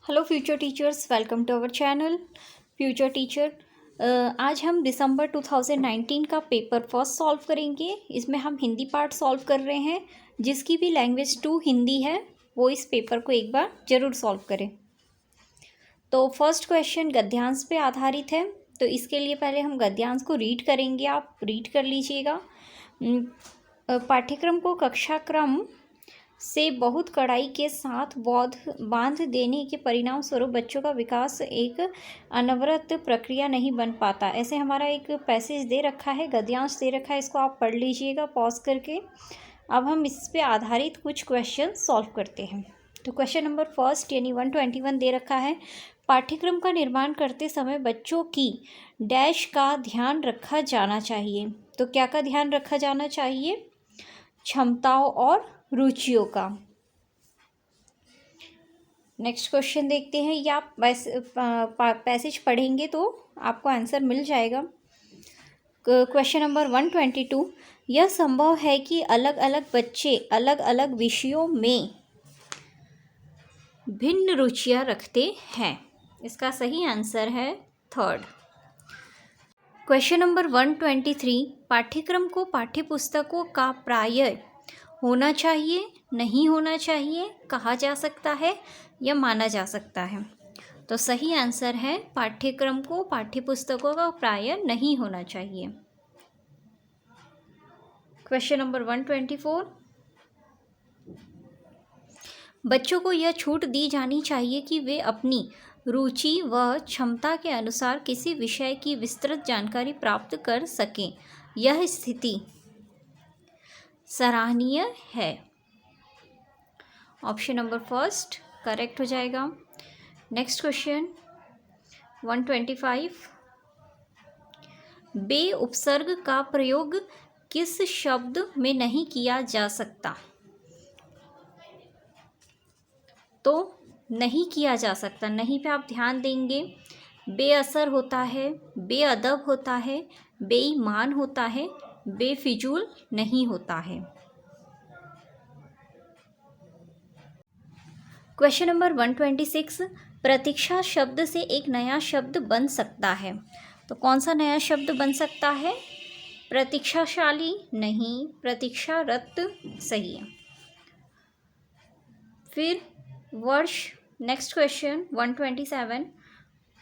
Hello future teachers, welcome to our channel future teacher. आज हम दिसंबर 2019 का पेपर फर्स्ट सॉल्व करेंगे। इसमें हम हिंदी पार्ट सॉल्व कर रहे हैं। जिसकी भी लैंग्वेज 2 हिंदी है वो इस पेपर को एक बार ज़रूर सॉल्व करें। तो फर्स्ट क्वेश्चन गद्यांश पे आधारित है, तो इसके लिए पहले हम गद्यांश को रीड करेंगे। आप रीड कर लीजिएगा। पाठ्यक्रम को कक्षा क्रम से बहुत कड़ाई के साथ बांध देने के परिणाम स्वरूप बच्चों का विकास एक अनवरत प्रक्रिया नहीं बन पाता। ऐसे हमारा एक पैसेज दे रखा है, गद्यांश दे रखा है, इसको आप पढ़ लीजिएगा पॉज करके। अब हम इस पे आधारित कुछ क्वेश्चन सॉल्व करते हैं। तो क्वेश्चन नंबर फर्स्ट यानी 121 दे रखा है। पाठ्यक्रम का निर्माण करते समय बच्चों की डैश का ध्यान रखा जाना चाहिए। तो क्या का ध्यान रखा जाना चाहिए? क्षमताओं और रुचियों का। नेक्स्ट क्वेश्चन देखते हैं। या आप पैसेज पढ़ेंगे तो आपको आंसर मिल जाएगा। क्वेश्चन नंबर 122, यह संभव है कि अलग अलग बच्चे अलग अलग विषयों में भिन्न रुचियां रखते हैं। इसका सही आंसर है थर्ड। क्वेश्चन नंबर 123, पाठ्यक्रम को पाठ्यपुस्तकों का प्राय होना चाहिए, नहीं होना चाहिए, कहा जा सकता है या माना जा सकता है। तो सही आंसर है पाठ्यक्रम को पाठ्यपुस्तकों का प्राय नहीं होना चाहिए। क्वेश्चन नंबर 124, बच्चों को यह छूट दी जानी चाहिए कि वे अपनी रुचि व क्षमता के अनुसार किसी विषय की विस्तृत जानकारी प्राप्त कर सकें। यह स्थिति सराहनीय है। ऑप्शन नंबर फर्स्ट करेक्ट हो जाएगा। नेक्स्ट क्वेश्चन 125, बे उपसर्ग का प्रयोग किस शब्द में नहीं किया जा सकता? तो नहीं किया जा सकता, नहीं पे आप ध्यान देंगे। बेअसर होता है, बेअदब होता है, बेईमान होता है, बेफिजूल नहीं होता है। क्वेश्चन नंबर 126, प्रतीक्षा शब्द से एक नया शब्द बन सकता है। तो कौन सा नया शब्द बन सकता है? प्रतीक्षाशाली नहीं, प्रतीक्षारत सही है। फिर वर्ष, नेक्स्ट क्वेश्चन 127,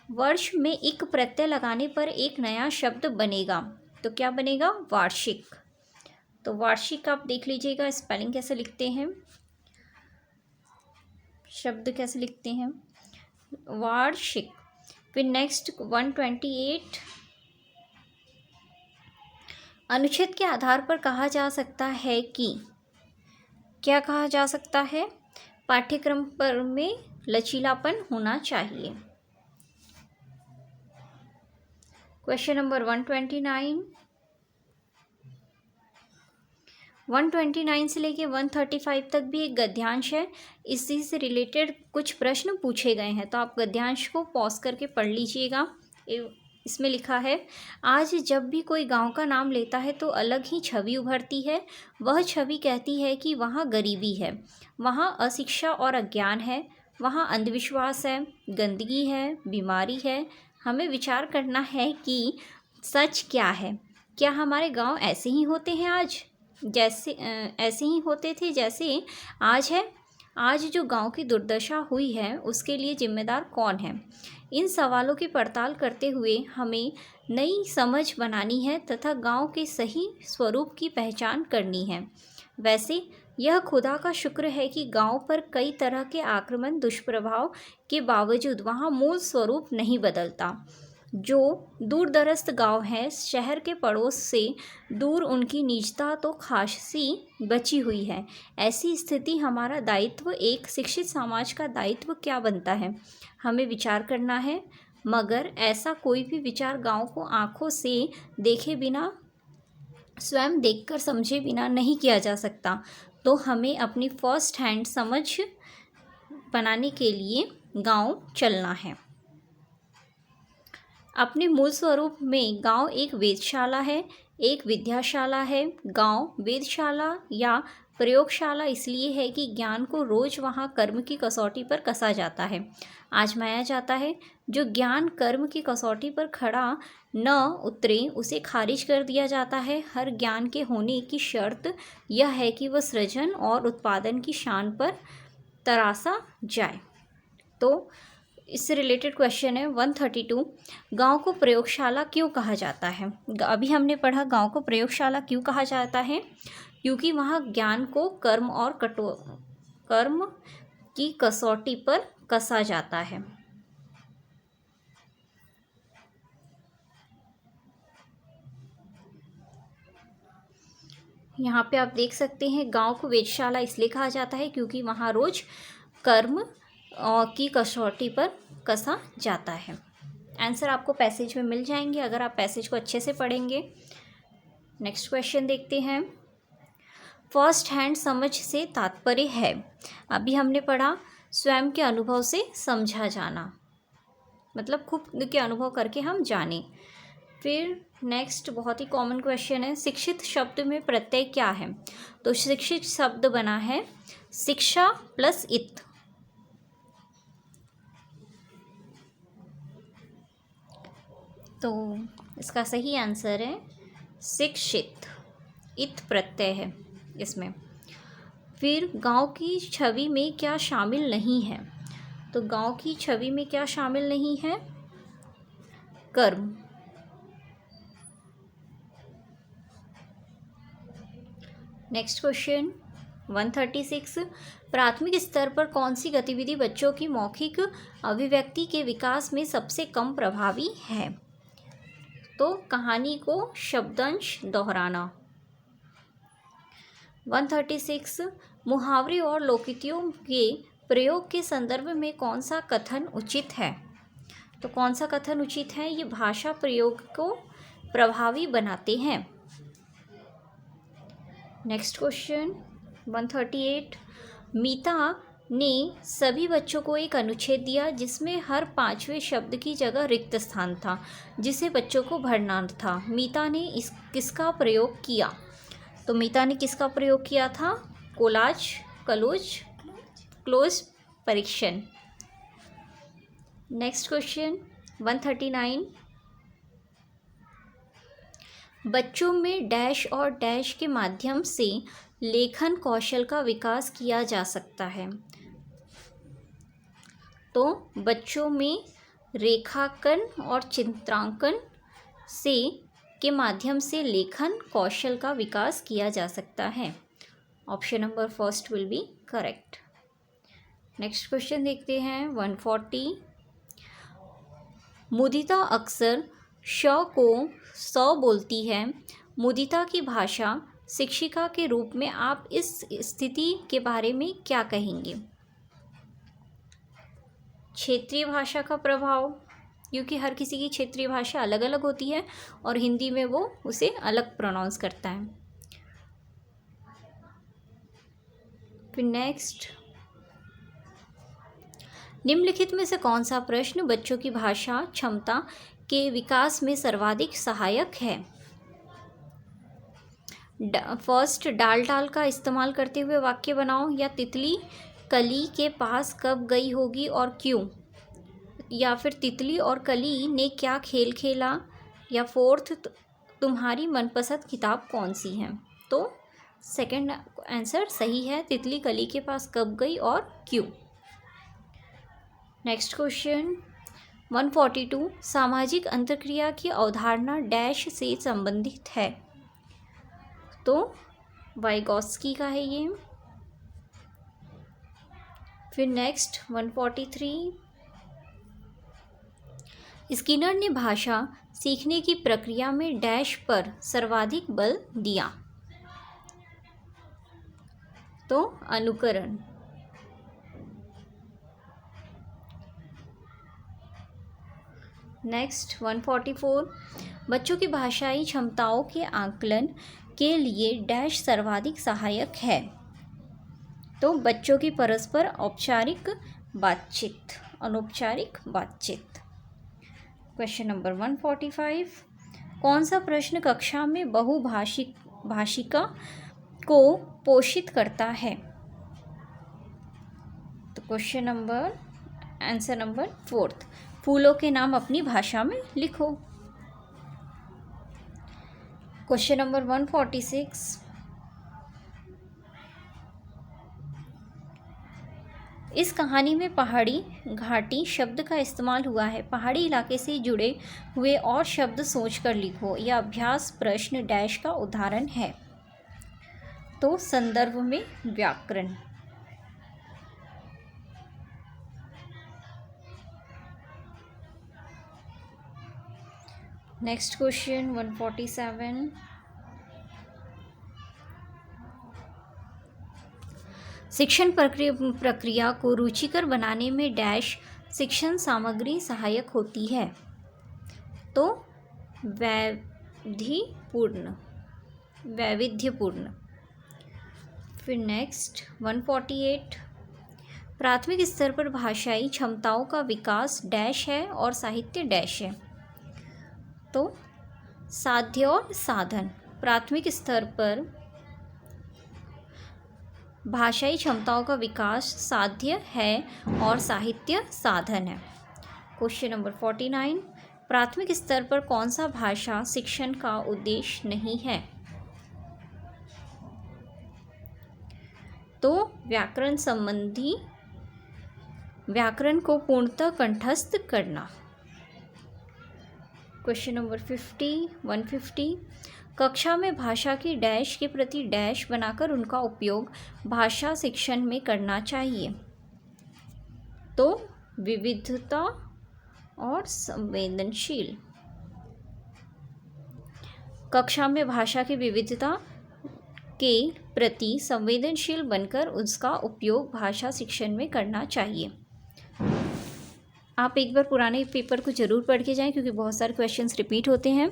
वर्ष में एक प्रत्यय लगाने पर एक नया शब्द बनेगा। तो क्या बनेगा? वार्षिक। तो वार्षिक आप देख लीजिएगा स्पेलिंग कैसे लिखते हैं, शब्द कैसे लिखते हैं, वार्षिक। फिर नेक्स्ट 128, अनुच्छेद के आधार पर कहा जा सकता है कि, क्या कहा जा सकता है? पाठ्यक्रम पर में लचीलापन होना चाहिए। क्वेश्चन नंबर 129 से लेके 135 तक भी एक गद्यांश है। इसी से रिलेटेड कुछ प्रश्न पूछे गए हैं, तो आप गद्यांश को पॉज करके पढ़ लीजिएगा। इसमें लिखा है, आज जब भी कोई गांव का नाम लेता है तो अलग ही छवि उभरती है। वह छवि कहती है कि वहाँ गरीबी है, वहाँ अशिक्षा और अज्ञान है, वहाँ अंधविश्वास है, गंदगी है, बीमारी है। हमें विचार करना है कि सच क्या है। क्या हमारे गांव ऐसे ही होते हैं आज, जैसे ऐसे ही होते थे जैसे आज है? आज जो गांव की दुर्दशा हुई है उसके लिए जिम्मेदार कौन है? इन सवालों की पड़ताल करते हुए हमें नई समझ बनानी है तथा गांव के सही स्वरूप की पहचान करनी है। वैसे यह खुदा का शुक्र है कि गांव पर कई तरह के आक्रमण दुष्प्रभाव के बावजूद वहां मूल स्वरूप नहीं बदलता। जो दूर दराज गाँव है, शहर के पड़ोस से दूर उनकी निजता तो खासी बची हुई है। ऐसी स्थिति हमारा दायित्व, एक शिक्षित समाज का दायित्व क्या बनता है? हमें विचार करना है, मगर ऐसा कोई भी विचार गांव को आंखों से देखे बिना, स्वयं देखकर समझे बिना नहीं किया जा सकता। तो हमें अपनी फर्स्ट हैंड समझ बनाने के लिए गांव चलना है। अपने मूल स्वरूप में गांव एक वेधशाला है, एक विद्याशाला है। गांव वेधशाला या प्रयोगशाला इसलिए है कि ज्ञान को रोज वहाँ कर्म की कसौटी पर कसा जाता है, आजमाया जाता है। जो ज्ञान कर्म की कसौटी पर खड़ा न उतरे उसे खारिज कर दिया जाता है। हर ज्ञान के होने की शर्त यह है कि वह सृजन और उत्पादन की शान पर तरासा जाए। तो इससे रिलेटेड क्वेश्चन है 132, गांव को प्रयोगशाला क्यों कहा जाता है? अभी हमने पढ़ा गांव को प्रयोगशाला क्यों कहा जाता है, क्योंकि वहाँ ज्ञान को कर्म की कसौटी पर कसा जाता है। यहाँ पे आप देख सकते हैं गांव को वेधशाला इसलिए कहा जाता है क्योंकि वहाँ रोज कर्म की कसौटी पर कसा जाता है। आंसर आपको पैसेज में मिल जाएंगे अगर आप पैसेज को अच्छे से पढ़ेंगे। नेक्स्ट क्वेश्चन देखते हैं। फर्स्ट हैंड समझ से तात्पर्य है, अभी हमने पढ़ा स्वयं के अनुभव से समझा जाना, मतलब खुद के अनुभव करके हम जाने। फिर नेक्स्ट बहुत ही कॉमन क्वेश्चन है, शिक्षित शब्द में प्रत्यय क्या है? तो शिक्षित शब्द बना है शिक्षा प्लस इत। तो इसका सही आंसर है शिक्षित, इत प्रत्यय है इसमें। फिर गांव की छवि में क्या शामिल नहीं है? तो गांव की छवि में क्या शामिल नहीं है? कर्म। नेक्स्ट क्वेश्चन 136, प्राथमिक स्तर पर कौन सी गतिविधि बच्चों की मौखिक अभिव्यक्ति के विकास में सबसे कम प्रभावी है? तो कहानी को शब्दांश दोहराना। 136, मुहावरे और लोकोक्तियों के प्रयोग के संदर्भ में कौन सा कथन उचित है? तो कौन सा कथन उचित है? ये भाषा प्रयोग को प्रभावी बनाते हैं। नेक्स्ट क्वेश्चन 138, मीता ने सभी बच्चों को एक अनुच्छेद दिया जिसमें हर 5वें शब्द की जगह रिक्त स्थान था जिसे बच्चों को भरना था। मीता ने किसका प्रयोग किया? तो मीता ने किसका प्रयोग किया था? कोलाज, क्लोज परीक्षण। नेक्स्ट क्वेश्चन 139, बच्चों में डैश और डैश के माध्यम से लेखन कौशल का विकास किया जा सकता है। तो बच्चों में रेखांकन और चित्रांकन के माध्यम से लेखन कौशल का विकास किया जा सकता है। Option number first will be correct. Next question देखते हैं 140, मुदिता अक्सर श को स बोलती है। मुदिता की भाषा शिक्षिका के रूप में आप इस स्थिति के बारे में क्या कहेंगे? क्षेत्रीय भाषा का प्रभाव, क्योंकि हर किसी की क्षेत्रीय भाषा अलग अलग होती है और हिंदी में वो उसे अलग प्रोनाउंस करता है। फिर नेक्स्ट, निम्नलिखित में से कौन सा प्रश्न बच्चों की भाषा क्षमता के विकास में सर्वाधिक सहायक है? फर्स्ट, डाल डाल का इस्तेमाल करते हुए वाक्य बनाओ, या तितली कली के पास कब गई होगी और क्यों, या फिर तितली और कली ने क्या खेल खेला, या फोर्थ, तुम्हारी मनपसंद किताब कौन सी है? तो सेकंड आंसर सही है, तितली कली के पास कब गई और क्यों। नेक्स्ट क्वेश्चन 142, सामाजिक अंतर्क्रिया की अवधारणा डैश से संबंधित है? तो वाइगॉत्स्की का है ये। फिर नेक्स्ट 143, स्किनर ने भाषा सीखने की प्रक्रिया में डैश पर सर्वाधिक बल दिया? तो अनुकरण। नेक्स्ट 144, बच्चों की भाषाई क्षमताओं के आकलन के लिए डैश सर्वाधिक सहायक है? तो बच्चों की परस्पर औपचारिक बातचीत, अनौपचारिक बातचीत। क्वेश्चन नंबर 145, कौन सा प्रश्न कक्षा में बहुभाषिका को पोषित करता है? तो क्वेश्चन नंबर आंसर नंबर 4, फूलों के नाम अपनी भाषा में लिखो। क्वेश्चन नंबर 146, इस कहानी में पहाड़ी घाटी शब्द का इस्तेमाल हुआ है। पहाड़ी इलाके से जुड़े हुए और शब्द सोचकर लिखो। यह अभ्यास प्रश्न डैश का उदाहरण है। तो संदर्भ में व्याकरण। नेक्स्ट क्वेश्चन 147, शिक्षण प्रक्रिया को रुचिकर बनाने में डैश शिक्षण सामग्री सहायक होती है। तो वैविध्यपूर्ण। फिर नेक्स्ट 148, प्राथमिक स्तर पर भाषाई क्षमताओं का विकास डैश है और साहित्य डैश है। तो साध्य और साधन। प्राथमिक स्तर पर भाषाई क्षमताओं का विकास साध्य है और साहित्य साधन है। क्वेश्चन नंबर 49, प्राथमिक स्तर पर कौन सा भाषा शिक्षण का उद्देश्य नहीं है? तो व्याकरण को पूर्णतः कंठस्थ करना। क्वेश्चन नंबर 150, कक्षा में भाषा की डैश के प्रति डैश बनाकर उनका उपयोग भाषा शिक्षण में करना चाहिए। तो विविधता और संवेदनशील। कक्षा में भाषा की विविधता के प्रति संवेदनशील बनकर उसका उपयोग भाषा शिक्षण में करना चाहिए। आप एक बार पुराने पेपर को ज़रूर पढ़ के जाएं, क्योंकि बहुत सारे क्वेश्चंस रिपीट होते हैं।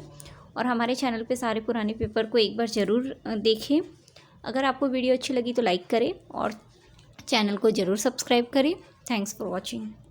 और हमारे चैनल पे सारे पुराने पेपर को एक बार ज़रूर देखें। अगर आपको वीडियो अच्छी लगी तो लाइक करें और चैनल को ज़रूर सब्सक्राइब करें। Thanks for watching.